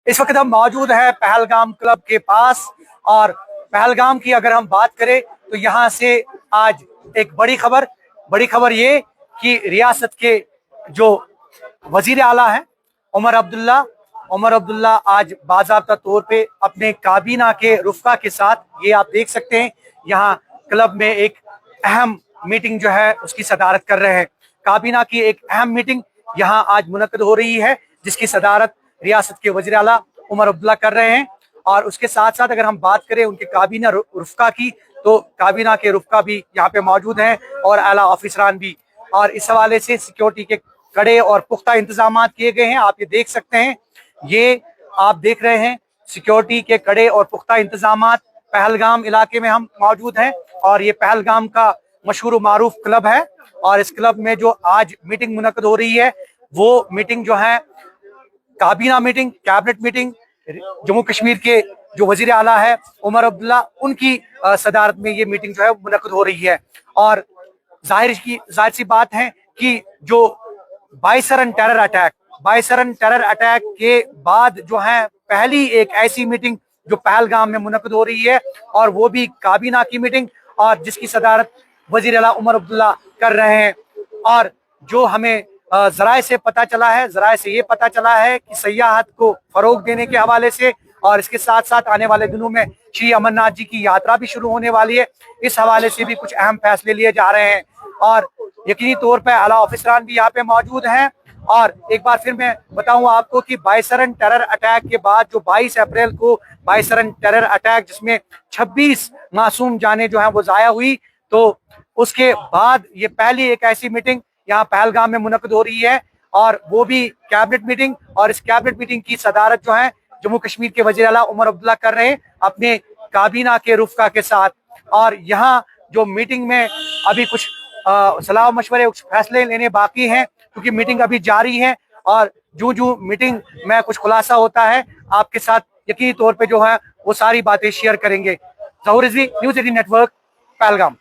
इस वक्त हम मौजूद है पहलगाम क्लब के पास। और पहलगाम की अगर हम बात करें तो यहाँ से आज एक बड़ी खबर ये कि रियासत के जो वजीर आला हैं उमर अब्दुल्ला आज बाज़ाब्ता तौर पे अपने काबीना के रुफ़का के साथ, ये आप देख सकते हैं यहाँ क्लब में एक अहम मीटिंग जो है उसकी सदारत कर रहे हैं। काबीना की एक अहम मीटिंग यहाँ आज मुनक्कद हो रही है जिसकी सदारत रियासत के वज़ीर आला उमर अब्दुल्ला कर रहे हैं। और उसके साथ साथ अगर हम बात करें उनके काबीना रुफ़का की तो काबीना के रुफ़का भी यहाँ पे मौजूद हैं और आला ऑफिसरान भी। और इस हवाले से सिक्योरिटी के कड़े और पुख्ता इंतजाम किए गए हैं। आप ये देख सकते हैं, ये आप देख रहे हैं सिक्योरिटी के कड़े और पुख्ता इंतजाम। पहलगाम इलाके में हम मौजूद हैं और ये पहलगाम का मशहूर मारूफ क्लब है। और इस क्लब में जो आज मीटिंग मुनक्कद हो रही है वो मीटिंग जो है काबीना meeting, cabinet meeting, Jammu Kashmir के जो वजीर आला है उमर अब्दुल्ला उनकी सदारत में ये मीटिंग जो है मुनक्कद हो रही है। और जाहिर सी बात है कि जो बाइसरन टेरर अटैक के बाद जो है पहली एक ऐसी मीटिंग जो पहलगाम में मुनक्कद हो रही है और वो भी काबीना की मीटिंग, और जिसकी सदारत वजीर आला उमर अब्दुल्ला कर रहे हैं। और जो हमें ज़राए से ये पता चला है कि सयाहत को फरोग देने के हवाले से और इसके साथ साथ आने वाले दिनों में श्री अमरनाथ जी की यात्रा भी शुरू होने वाली है, इस हवाले से भी कुछ अहम फैसले लिए जा रहे हैं। और यकीनी तौर पर आला ऑफिसरान भी यहाँ पे मौजूद हैं। और एक बार फिर मैं बताऊं आपको कि बाइसरन टेरर अटैक के बाद जो 22 अप्रैल को बाइसरन टेरर अटैक जिसमें 26 मासूम जानें जो हैं वो ज़ाया हुई, तो उसके बाद ये पहली एक ऐसी मीटिंग यहाँ पहलगाम में मुनक्कद हो रही है और वो भी कैबिनेट मीटिंग। और इस कैबिनेट मीटिंग की सदारत जो है जम्मू कश्मीर के वज़ीर आला उमर अब्दुल्ला कर रहे हैं अपने काबीना के रुफ़का के साथ। और यहाँ जो मीटिंग में अभी कुछ सलाह मशवरे, कुछ फैसले लेने बाकी हैं क्योंकि मीटिंग अभी जारी है। और जो मीटिंग में कुछ खुलासा होता है आपके साथ यकीनी तौर पे जो है वो सारी बातें शेयर करेंगे। ज़हूर रिजवी, न्यूज़ 18 नेटवर्क, पहलगाम।